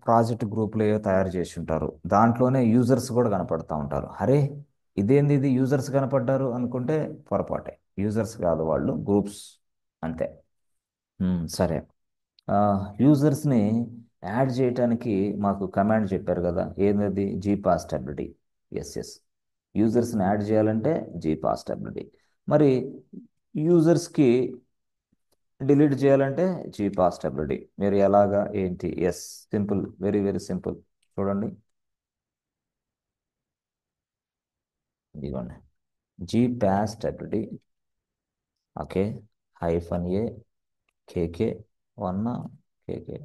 Project గ్రూపులు ఏవో తయారు చేసి ఉంటారు. దాంట్లోనే యూజర్స్ కూడా కనపడతా ఉంటారు. అరే ఇదేంది ఇది యూజర్స్ కనపడ్డారు అనుకుంటే పొరపాటే. యూజర్స్ కాదు, వాళ్ళు గ్రూప్స్ అంతే. సరే. యూజర్స్ని యాడ్ చేయటానికి మాకు కమాండ్ చెప్పారు కదా, ఏంటది? జీపాస్టబిలిటీ. Yes yes. యూజర్స్ని యాడ్ చేయాలంటే జీపాస్టబిలిటీ. మరి యూజర్స్కి డిలీట్ చేయాలంటే జీపాస్టబిలిటీ. మీరు ఎలాగా ఏంటి? Yes, simple, very very simple. చూడండి, ఇదిగోండి. జీపాస్టబిలిటీ. Okay. -a KK 1 KK.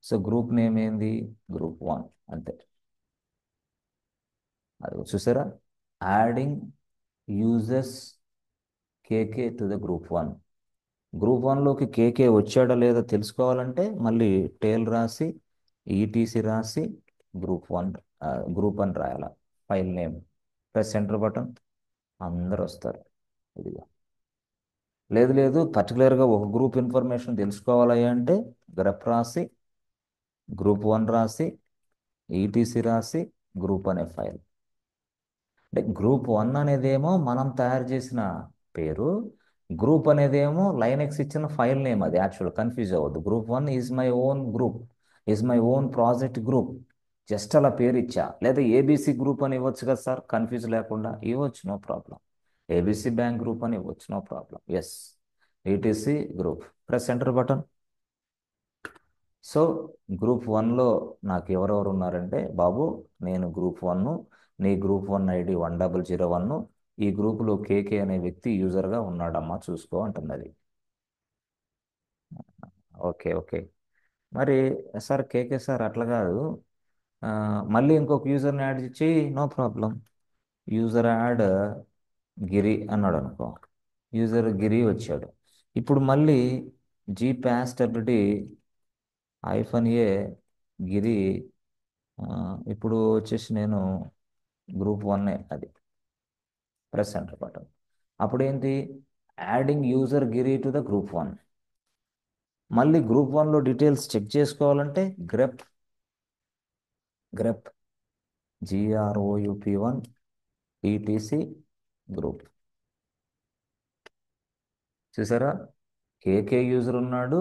So group name ఏంది? గ్రూప్ 1 అంతే. అది చూసారా? Adding users KK to the group 1. Group 1లోకి కేకే వచ్చాడా లేదా తెలుసుకోవాలంటే మళ్ళీ టేల్ రాసి ఈటీసీ రాసి గ్రూప్ 1 గ్రూప్ అని రాయాల. File name press centre button, అందరు వస్తారు. ఇదిగా. లేదు లేదు, పర్టికులర్గా ఒక గ్రూప్ ఇన్ఫర్మేషన్ తెలుసుకోవాలి అంటే గ్రెప్ రాసి గ్రూప్ 1 రాసి ఈటీసీ రాసి గ్రూప్ అనే ఫైల్. అంటే గ్రూప్ 1 అనేదేమో మనం తయారు చేసిన పేరు, గ్రూప్ అనేదేమో లైనెక్స్ ఇచ్చిన ఫైల్ నేమ్. అది యాక్చువల్, కన్ఫ్యూజ్ అవ్వద్దు. Group 1 is my own group, is my own project group. Just అలా పేరు ఇచ్చా. లేదా ఏబీసీ గ్రూప్ అని ఇవ్వచ్చు కదా సార్, కన్ఫ్యూజ్ లేకుండా ఇవ్వచ్చు, no problem. ABC bank group అని ఇవ్వచ్చు, no problem. Yes, ETC group, press enter button. So group 1లో నాకు ఎవరెవరు ఉన్నారంటే, బాబు నేను గ్రూప్ 1, నీ గ్రూప్ 1 ఐడి 1001, ఈ గ్రూపులో కేకే అనే వ్యక్తి యూజర్గా ఉన్నాడమ్మా చూసుకో అంటున్నది. Okay okay. మరి సార్ కేకే సార్ అట్లా కాదు, ఆ, మళ్ళీ ఇంకొక యూజర్ని యాడ్ చేయి, నో ప్రాబ్లం. యూజర్ యాడ్ గిరి అన్నాడు అనుకో. యూజర్ గిరి వచ్చాడు. ఇప్పుడు మళ్ళీ జీపాస్టబిలిటీ -a గిరి. ఆ, ఇప్పుడు వచ్చేసి నేను గ్రూప్ 1 అది ప్రెస్ ఎంటర్ బటన్. అప్పుడు ఏంటి? Adding user Giri to the group 1. మళ్ళీ గ్రూప్ 1లో డీటెయిల్స్ చెక్ చేసుకోవాలంటే grep grep GROUP1 ETC group. చూసారా? కేకే యూజర్ ఉన్నాడు,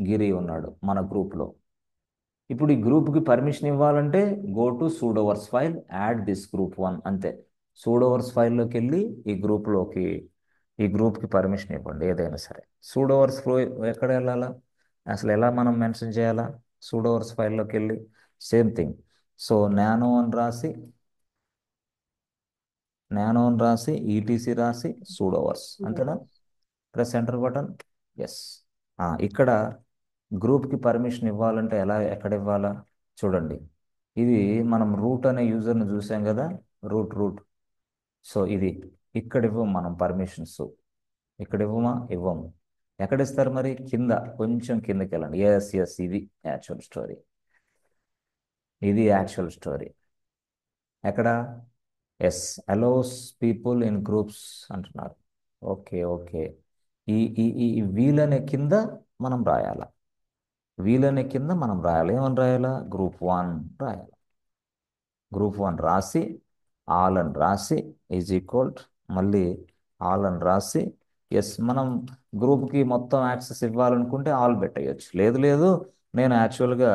గిరి ఉన్నాడు మన గ్రూప్లో. ఇప్పుడు ఈ గ్రూప్కి పర్మిషన్ ఇవ్వాలంటే go to sudoers file, add this group 1 అంతే. సూడోవర్స్ ఫైల్లోకి వెళ్ళి ఈ గ్రూప్కి పర్మిషన్ ఇవ్వండి ఏదైనా సరే. సూడోవర్స్ ఫ్లో ఎక్కడ వెళ్ళాలా, అసలు ఎలా మనం మెన్షన్ చేయాలా? సూడోవర్స్ ఫైల్లోకి వెళ్ళి సేమ్ థింగ్. సో నానో అని రాసి ఈటీసీ రాసి సూడోవర్స్ అంతేనా? Press enter button. ఎస్. ఇక్కడ గ్రూప్కి పర్మిషన్ ఇవ్వాలంటే ఎక్కడ ఇవ్వాలా? చూడండి, ఇది మనం రూట్ అనే యూజర్ని చూసాం కదా, రూట్. సో ఇది ఇక్కడ ఇవ్వం మనం పర్మిషన్స్. ఇక్కడ ఇవ్వమా? ఇవ్వము. ఎక్కడ ఇస్తారు మరి? కింద, కొంచెం కిందకి వెళ్ళండి. ఎస్ ఎస్, ఇది యాక్చువల్ స్టోరీ. ఎక్కడ? Yes, allows people in groups అంటున్నారు. Okay okay. ఈ ఈ ఈ వీలనే కింద మనం రాయాల. వీలనే కింద మనం రాయాలి. ఏమని రాయాలా? గ్రూప్ 1 రాయాలి. గ్రూప్ 1 రాసి ఆల్ అని రాసి ఈజ్ ఈక్వల్ మళ్ళీ ఆల్ అని రాసి ఎస్. మనం గ్రూప్కి మొత్తం యాక్సెస్ ఇవ్వాలనుకుంటే ఆల్ పెట్టేయచ్చు. లేదు లేదు, నేను యాక్చువల్గా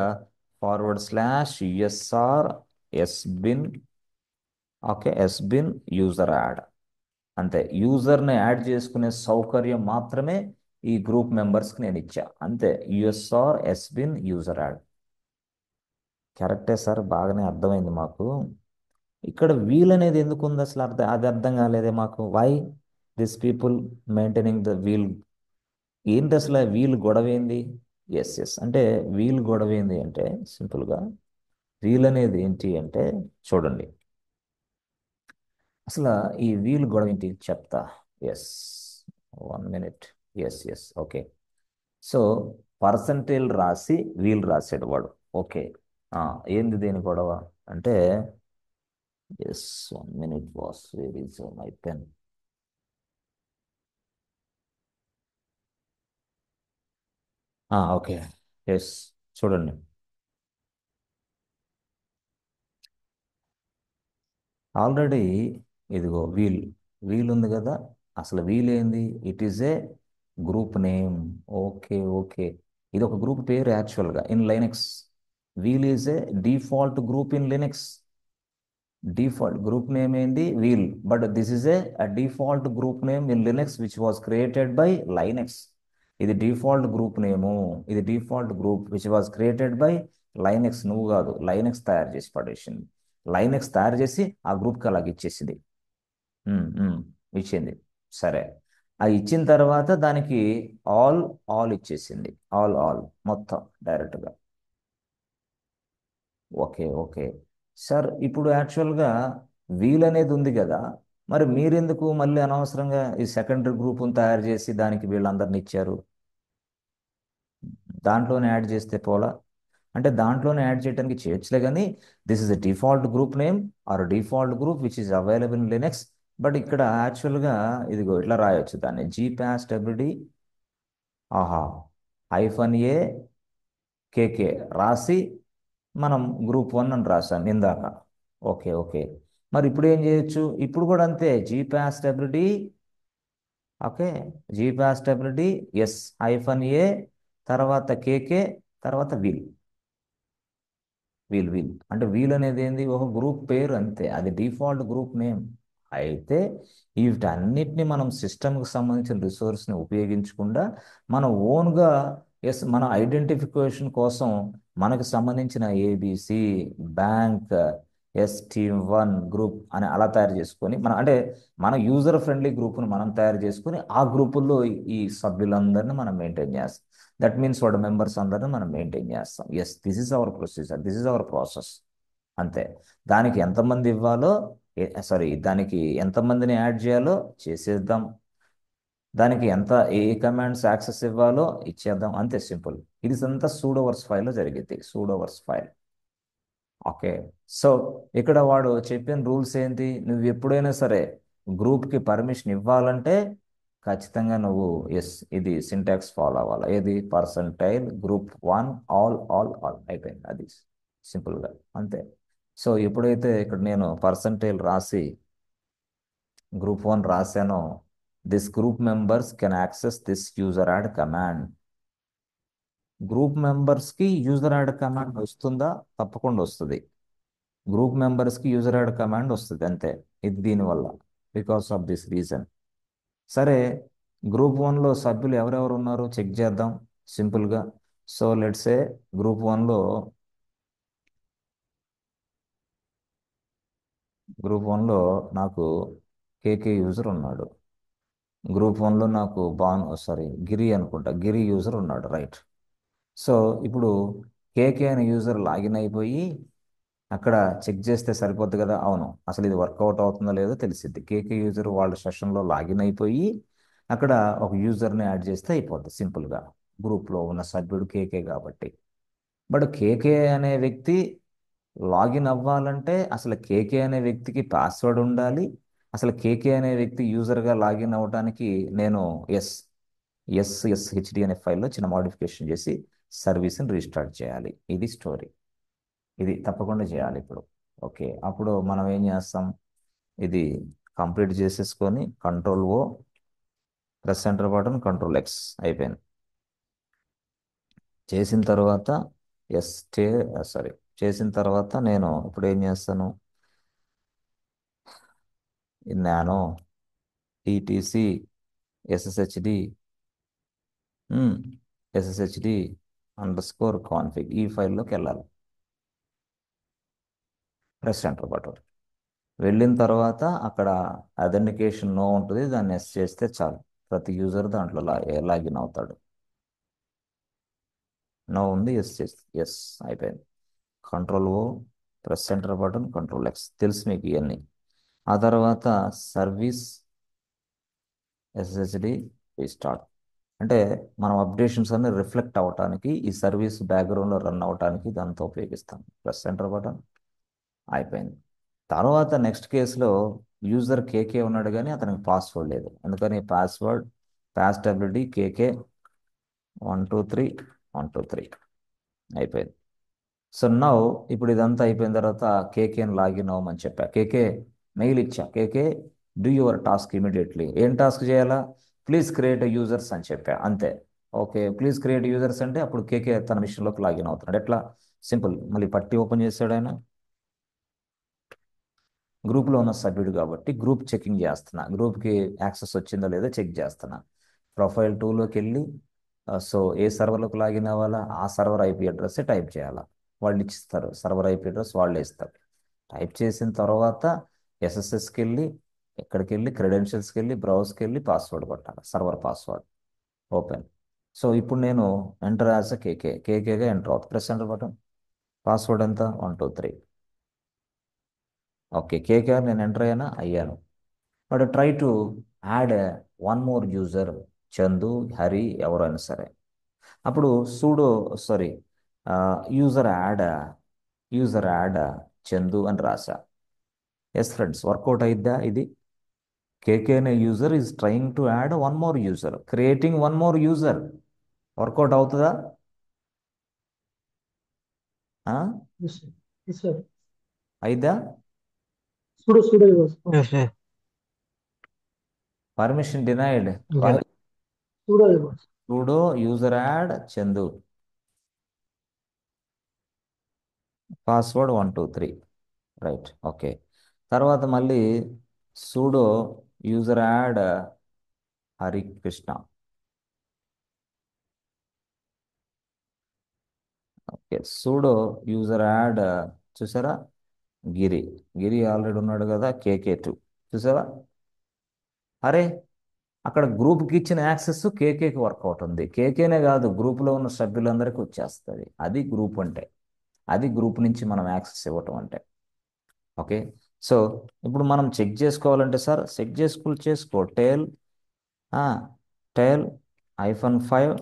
/USR SBIN, okay, SBIN user add అంతే. యూజర్ని యాడ్ చేసుకునే సౌకర్యం మాత్రమే ఈ గ్రూప్ మెంబర్స్కి నేను ఇచ్చా అంతే. USR SBIN user add. కరెక్టే సార్, బాగానే అర్థమైంది మాకు. ఇక్కడ వీల్ అనేది ఎందుకు ఉంది అసలు? అది అర్థం కాలేదే మాకు. Why this people maintaining the wheel? ఏంటి అసలు ఆ వీల్ గొడవ ఏంది? ఎస్ ఎస్, అంటే వీల్ గొడవ ఏంది అంటే సింపుల్గా, వీల్ అనేది ఏంటి అంటే చూడండి, అసలు ఈ వీల్ గొడవ ఏంటి చెప్తా. Yes, 1 minute. Yes yes, okay. So percentage రాసి వీల్ రాసాడు వాడు. ఓకే. ఏంది దేని గొడవ అంటే, yes, 1 minute boss, where is my pen? Okay. Yes, చూడండి. ఆల్రెడీ ఇదిగో వీల్ ఉంది కదా. అసలు వీల్ ఏంది? It is a group name. Okay, okay. ఇది ఒక గ్రూప్ పేరు యాక్చువల్గా in Linux. Wheel is a default group in Linux. Default group name ఏంది? Wheel. But this is A default group name in Linux which was created by Linux. ఇది default group నేము. ఇది default group which was created by Linux. నువ్వు కాదు, Linux తయారు చేసి పడేసింది. Linux తయారు చేసి ఆ గ్రూప్కి అలాగ ఇచ్చేసింది. ఉమ్, ఉమ్, ఇచ్చింది. సరే. ఆ ఇచ్చిన తర్వాత దానికి ఆల్ ఆల్ ఇచ్చేసింది. ఆల్ మొత్తం డైరెక్ట్గా. Okay, okay. సార్ ఇప్పుడు యాక్చువల్గా వీల్ అనేది ఉంది కదా. మరి మీరెందుకు మళ్ళీ అనవసరంగా ఈ సెకండరీ గ్రూప్ని తయారు చేసి దానికి వీళ్ళందరిని ఇచ్చారు? దాంట్లోనే యాడ్ చేస్తే పోలా? అంటే దాంట్లోనే యాడ్ చేయడానికి చేయొచ్చులే, కానీ this is a default group name or default group which is available in Linux. But ఇక్కడ యాక్చువల్గా ఇదిగో ఇట్లా రాయొచ్చు దాన్ని, GPasswd ఆహా -a కేకే రాసి మనం గ్రూప్ 1 అని రాసాం ఇందాక. Okay, okay. మరి ఇప్పుడు ఏం చేయొచ్చు? ఇప్పుడు కూడా అంతే, GPasswd. ఓకే, GPasswd -a తర్వాత కేకే తర్వాత వీల్ అంటే వీల్ అనేది ఏంది? ఒక గ్రూప్ పేరు అంతే, అది డిఫాల్ట్ గ్రూప్ నేమ్. అయితే వీటన్నిటిని మనం సిస్టమ్కి సంబంధించిన రిసోర్స్ని ఉపయోగించకుండా మన ఓన్గా, ఎస్, మన ఐడెంటిఫికేషన్ కోసం మనకు సంబంధించిన ABC బ్యాంక్ ST1 గ్రూప్ అని అలా తయారు చేసుకొని, మన అంటే మన యూజర్ ఫ్రెండ్లీ గ్రూప్ను మనం తయారు చేసుకొని ఆ గ్రూపుల్లో ఈ సభ్యులందరినీ మనం మెయింటైన్ చేస్తాం. దట్ మీన్స్ వాడు మెంబర్స్ అందరిని మనం మెయింటైన్ చేస్తాం. Yes, this is our procedure, this is our process. అంతే. దానికి ఎంతమంది ఇవ్వాలో, సారీ, దానికి ఎంతమందిని యాడ్ చేయాలో చేసేద్దాం. దానికి ఏ కమాండ్స్ యాక్సెస్ ఇవ్వాలో ఇచ్చేద్దాం. అంతే, సింపుల్. ఇది అంతా సూడోవర్స్ ఫైల్లో జరిగింది. సూడోవర్స్ ఫైల్. ఓకే. సో ఇక్కడ వాడు చెప్పిన రూల్స్ ఏంటి? నువ్వు ఎప్పుడైనా సరే గ్రూప్కి పర్మిషన్ ఇవ్వాలంటే ఖచ్చితంగా నువ్వు ఎస్, ఇది సింటాక్స్ ఫాలో అవ్వాలి. ఏది? పర్సంటైల్ గ్రూప్ 1 ఆల్ అయిపోయింది. అది సింపుల్గా అంతే. సో ఎప్పుడైతే ఇక్కడ నేను పర్సంటైల్ రాసి గ్రూప్ 1 రాశానో, this group members can access this user add command. గ్రూప్ మెంబర్స్కి యూజర్ యాడ్ కమాండ్ వస్తుందా? తప్పకుండా వస్తుంది. గ్రూప్ మెంబర్స్కి యూజర్ యాడ్ కమాండ్ వస్తుంది అంతే. ఇది దీనివల్ల, బికాస్ ఆఫ్ దిస్ రీజన్. సరే, గ్రూప్ 1లో సభ్యులు ఎవరెవరు ఉన్నారో చెక్ చేద్దాం సింపుల్గా. సో లెట్స్ ఏ గ్రూప్ 1లో గ్రూప్ 1లో నాకు కేకే యూజర్ ఉన్నాడు. గ్రూప్ 1లో నాకు సారీ, గిరి అనుకుంటా, గిరి యూజర్ ఉన్నాడు, రైట్. సో ఇప్పుడు కేకే అనే యూజర్ లాగిన్ అయిపోయి అక్కడ చెక్ చేస్తే సరిపోద్ది కదా. అవును, అసలు ఇది వర్కౌట్ అవుతుందో లేదో తెలిసిద్ది. కేకే యూజర్ వాళ్ళ సెషన్లో లాగిన్ అయిపోయి అక్కడ ఒక యూజర్ని యాడ్ చేస్తే అయిపోద్ది సింపుల్గా. గ్రూప్లో ఉన్న సభ్యుడు కేకే కాబట్టి. బట్ కేకే అనే వ్యక్తి లాగిన్ అవ్వాలంటే అసలు కేకే అనే వ్యక్తికి పాస్వర్డ్ ఉండాలి. అసలు కేకే అనే వ్యక్తి యూజర్గా లాగిన్ అవ్వడానికి నేను SSHD అనే ఫైల్లో చిన్న మాడిఫికేషన్ చేసి సర్వీస్ని రీస్టార్ట్ చేయాలి. ఇది స్టోరీ. ఇది తప్పకుండా చేయాలి ఇప్పుడు. ఓకే, అప్పుడు మనం ఏం చేస్తాం? ఇది కంప్లీట్ చేసేసుకొని Ctrl+O, press enter button, Ctrl+X అయిపోయింది. చేసిన తర్వాత ఎస్ సారీ, చేసిన తర్వాత నేను ఇప్పుడు ఏం చేస్తాను? నానో TTC SSHD _config ఈ ఫైల్లోకి వెళ్ళాలి. Press enter button. వెళ్ళిన తర్వాత అక్కడ అథెంటికేషన్ నో ఉంటుంది, దాన్ని ఎస్ చేస్తే చాలు. ప్రతి యూజర్ దాంట్లో లాగిన్ అవుతాడు. నో ఉంది, ఎస్ చేస్తే ఎస్ అయిపోయింది. Ctrl+O, press enter button, Ctrl+X. తెలుసు మీకు ఇవన్నీ. ఆ తర్వాత సర్వీస్ SSHD రీస్టార్ట్. అంటే మనం అప్డేషన్స్ అన్ని రిఫ్లెక్ట్ అవ్వటానికి, ఈ సర్వీస్ బ్యాక్గ్రౌండ్లో రన్ అవ్వటానికి దాంతో ఉపయోగిస్తాం. Press enter button. అయిపోయింది. తర్వాత నెక్స్ట్ కేసులో యూజర్ కేకే ఉన్నాడు కానీ అతనికి పాస్వర్డ్ లేదు. అందుకని పాస్వర్డ్ passwd కేకే 123 అయిపోయింది. సో నౌ ఇప్పుడు ఇదంతా అయిపోయిన తర్వాత కేకేని లాగిన్ అవ్వమని చెప్పా. కేకే మెయిల్ ఇచ్చా, కేకే డూ యువర్ టాస్క్ ఇమీడియట్లీ. ఏం టాస్క్ చేయాలా? ప్లీజ్ క్రియేట్ యూజర్స్ అని చెప్పా, అంతే. ఓకే, ప్లీజ్ క్రియేట్ యూజర్స్ అంటే అప్పుడు కేకే తన మిషన్లోకి లాగిన్ అవుతున్నాడు. ఎట్లా? సింపుల్. మళ్ళీ పట్టి ఓపెన్ చేశాడు ఆయన. గ్రూప్లో ఉన్న సభ్యుడు కాబట్టి గ్రూప్ చెకింగ్ చేస్తున్నా, గ్రూప్కి యాక్సెస్ వచ్చిందో లేదో చెక్ చేస్తున్నా. ప్రొఫైల్ టూలోకి వెళ్ళి సో ఏ సర్వర్లోకి లాగిన్ అవ్వాలా ఆ సర్వర్ ఐపీ అడ్రస్ టైప్ చేయాలా. వాళ్ళు ఇచ్చిస్తారు సర్వర్ ఐపీ అడ్రస్, వాళ్ళే ఇస్తారు. టైప్ చేసిన తర్వాత ఎస్ఎస్ఎస్కి వెళ్ళి, ఎక్కడికి వెళ్ళి క్రెడెన్షియల్స్కి వెళ్ళి, బ్రౌజ్కి వెళ్ళి పాస్వర్డ్ కొట్టాలి, సర్వర్ పాస్వర్డ్. ఓపెన్. సో ఇప్పుడు నేను ఎంటర్ యాజ్ కేకే, కేకేగా ఎంటర్ అవుతుంది. Press enter button. పాస్వర్డ్ ఎంత? 123. ఓకే, కేకేఆర్ నేను ఎంటర్ అయ్యాను. But try to add one more user, Chandu, Hari, ఎవరైనా సరే. అప్పుడు sudo sorry user add Chandu అని రాసా. ఎస్ ఫ్రెండ్స్, వర్కౌట్ అయిద్దా ఇది? కేకే అనే user is trying to add one more user, creating one more user. Work out అవుతుందా? Yes, sir. Yes, sir. అయిద్దా? Sudo was. Yes, sir. Permission denied. Okay. Sudo was. Pseudo user add Chandu, password 123. Right, okay. తర్వాత మళ్ళీ pseudo user add Harikrishna. Okay, pseudo user add చూసారా, గిరి. గిరి already ఉన్నాడు కదా, కేకే 2. చూసారా? అరే, అక్కడ గ్రూప్కి ఇచ్చిన యాక్సెస్ కేకేకి వర్కౌట్ ఉంది. కేకేనే కాదు, గ్రూప్లో ఉన్న సభ్యులందరికీ వచ్చేస్తుంది. అది గ్రూప్ అంటే, అది గ్రూప్ నుంచి మనం యాక్సెస్ ఇవ్వటం అంటే. ఓకే, సో ఇప్పుడు మనం చెక్ చేసుకోవాలంటే సార్ చేసుకో టేల్ టేల్ -5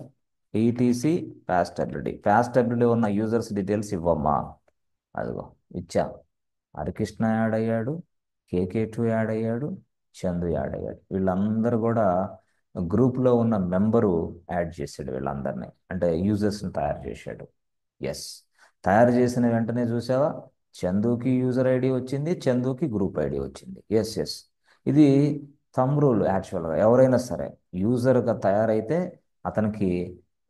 ఈటీసీ పాస్టబిలిటీ ఉన్న యూజర్స్ డీటెయిల్స్ ఇవ్వమ్మా. అదిగో ఇచ్చా. హరికృష్ణ యాడ్ అయ్యాడు, కేకే 2 యాడ్ అయ్యాడు, చందు యాడ్ అయ్యాడు. వీళ్ళందరూ కూడా గ్రూప్లో ఉన్న మెంబరు యాడ్ చేశాడు వీళ్ళందరినీ, అంటే యూజర్స్ని తయారు చేశాడు. ఎస్, తయారు చేసిన వెంటనే చూసావా, చందుకి యూజర్ ఐడి వచ్చింది, చందుకి గ్రూప్ ఐడి వచ్చింది. ఎస్ ఎస్, ఇది థంబ్ రూల్. యాక్చువల్గా ఎవరైనా సరే యూజర్గా తయారైతే అతనికి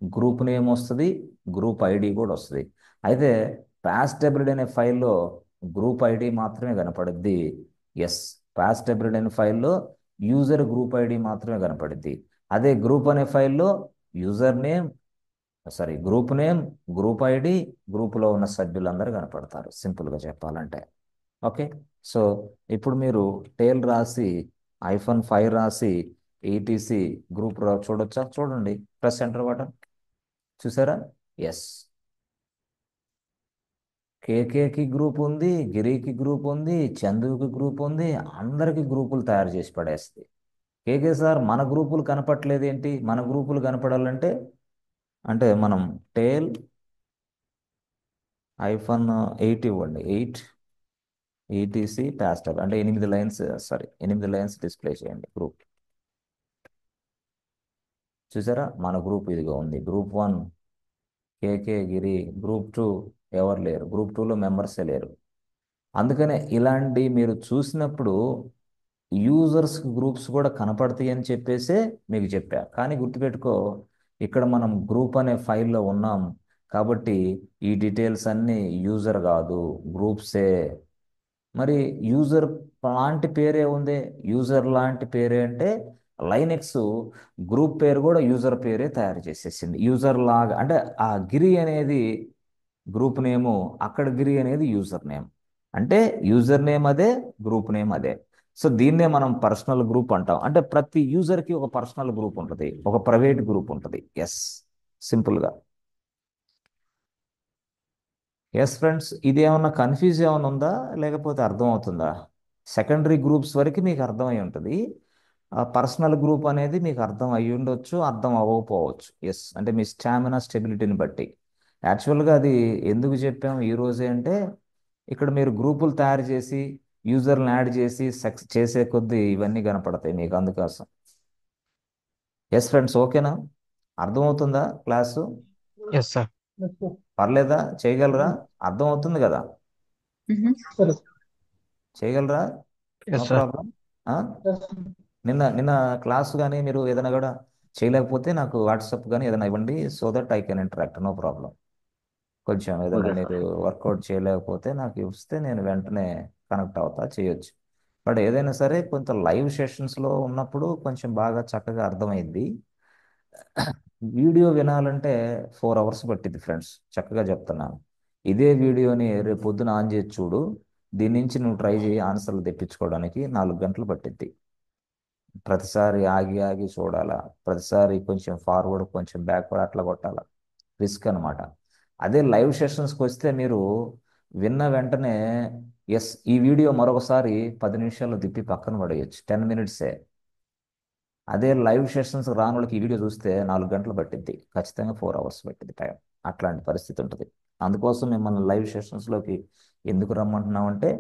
గ్రూప్ నేమ్ వస్తుంది, గ్రూప్ ఐడి కూడా వస్తుంది. అయితే పాస్టబిలిటీ అనే ఫైల్లో గ్రూప్ ఐడి మాత్రమే కనపడుద్ది. ఎస్, పాస్టబిలిటీ అనే ఫైల్లో యూజర్ గ్రూప్ ఐడి మాత్రమే కనపడుద్ది. అదే గ్రూప్ అనే ఫైల్లో user name group name, group ID, గ్రూపులో ఉన్న సభ్యులందరూ కనపడతారు, సింపుల్గా చెప్పాలంటే. ఓకే, సో ఇప్పుడు మీరు టేల్ రాసి -5 రాసి ఈటీసీ గ్రూప్ చూడొచ్చా? చూడండి, ప్రెస్ ఎంటర్ బటన్. చూసారా? ఎస్, కేకేకి గ్రూప్ ఉంది, గిరికి గ్రూప్ ఉంది, చందుకి గ్రూప్ ఉంది, అందరికి గ్రూపులు తయారు చేసి పడేస్తుంది. కేకే సార్ మన గ్రూపులు కనపట్లేదు ఏంటి? మన గ్రూపులు కనపడాలంటే అంటే మనం టేల్ -8 ఇవ్వండి, 8 ఈటీసీ పాస్టర్ అంటే 8 లైన్స్ డిస్ప్లే చేయండి గ్రూప్. చూసారా, మన గ్రూప్ ఇదిగా ఉంది. గ్రూప్ 1 కేకే గిరి, గ్రూప్ 2 ఎవరు లేరు, గ్రూప్ 2లో మెంబర్సే లేరు. అందుకనే ఇలాంటి మీరు చూసినప్పుడు యూజర్స్ గ్రూప్స్ కూడా కనపడతాయి అని చెప్పేసే మీకు చెప్పా. కానీ గుర్తుపెట్టుకో, ఇక్కడ మనం గ్రూప్ అనే ఫైల్లో ఉన్నాం కాబట్టి ఈ డీటెయిల్స్ అన్నీ యూజర్ కాదు, గ్రూప్సే. మరి యూజర్ లాంటి పేరే ఉంది, యూజర్ లాంటి పేరే అంటే లైనెక్స్ గ్రూప్ పేరు కూడా యూజర్ పేరే తయారు చేసేసింది. యూజర్ లాగా అంటే ఆ గిరి అనేది గ్రూప్ నేము, అక్కడ గిరి అనేది యూజర్ నేమ్. అంటే యూజర్ నేమ్ అదే, గ్రూప్ నేమ్ అదే. సో దీన్నే మనం పర్సనల్ గ్రూప్ అంటాం. అంటే ప్రతి యూజర్కి ఒక పర్సనల్ గ్రూప్ ఉంటుంది, ఒక ప్రైవేట్ గ్రూప్ ఉంటుంది. ఎస్, సింపుల్గా. ఎస్ ఫ్రెండ్స్, ఇది ఏమన్నా కన్ఫ్యూజ్ ఏమైనా ఉందా, లేకపోతే అర్థం అవుతుందా? సెకండరీ గ్రూప్స్ వరకు మీకు అర్థమై ఉంటుంది. ఆ పర్సనల్ గ్రూప్ అనేది మీకు అర్థం అయ్యి ఉండొచ్చు, అర్థం అవ్వకపోవచ్చు. ఎస్, అంటే మీ స్టామినా స్టెబిలిటీని బట్టి. యాక్చువల్గా అది ఎందుకు చెప్పాము ఈ రోజే అంటే, ఇక్కడ మీరు గ్రూపులు తయారు చేసి యూజర్లను యాడ్ చేసి చేసే కొద్దీ ఇవన్నీ కనపడతాయి మీకు, అందుకోసం. ఎస్ ఫ్రెండ్స్, ఓకేనా? అర్థమవుతుందా class? Yes, sir. Yes, sir. పర్లేదా? చేయగలరా? అర్థం అవుతుంది కదా? Mm-hmm. Sir. చేయగలరా? No yes sir. ప్రాబ్లం. నిన్న నిన్న క్లాస్ కానీ మీరు ఏదైనా కూడా చేయలేకపోతే నాకు వాట్సాప్ కానీ ఏదైనా ఇవ్వండి, so that I can interact, no problem. కొంచెం ఏదైనా ఓకే మీరు సార్. వర్కౌట్ చేయలేకపోతే నాకు ఇస్తే నేను వెంటనే కనెక్ట్ అవుతా, చేయొచ్చు. బట్ ఏదైనా సరే కొంత లైవ్ సెషన్స్లో ఉన్నప్పుడు కొంచెం బాగా చక్కగా అర్థమైంది. వీడియో వినాలంటే 4 అవర్స్ పట్టింది ఫ్రెండ్స్, చక్కగా చెప్తున్నాను. ఇదే వీడియోని రేపు పొద్దున ఆన్ చేసి చూడు, దీని నుంచి నువ్వు ట్రై చేయి, ఆన్సర్లు తెప్పించుకోవడానికి 4 గంటలు పట్టిద్ది. ప్రతిసారి ఆగి ఆగి చూడాలా, ప్రతిసారి కొంచెం ఫార్వర్డ్ కొంచెం బ్యాక్వర్డ్ అట్లా కొట్టాలా, రిస్క్ అనమాట. అదే లైవ్ సెషన్స్కి వస్తే మీరు విన్న వెంటనే ఎస్ ఈ వీడియో మరొకసారి 10 నిమిషాల్లో తిప్పి పక్కన పడేయచ్చు, 10 మినిట్సే. అదే లైవ్ సెషన్స్ రాని వాళ్ళకి ఈ వీడియో చూస్తే 4 గంటలు పట్టిద్ది, ఖచ్చితంగా 4 అవర్స్ పట్టింది టైం. అట్లాంటి పరిస్థితి ఉంటుంది. అందుకోసం మిమ్మల్ని లైవ్ సెషన్స్లోకి ఎందుకు రమ్మంటున్నామంటే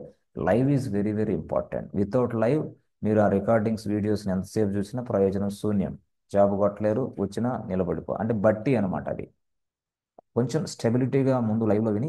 live is very very important. Without live మీరు ఆ రికార్డింగ్స్ వీడియోస్ని ఎంతసేపు చూసినా ప్రయోజనం శూన్యం. జాబ్ కొట్టలేరు, వచ్చినా నిలబడిపో అంటే బట్టి అనమాట అది. కొంచెం స్టెబిలిటీగా ముందు లైవ్లో విని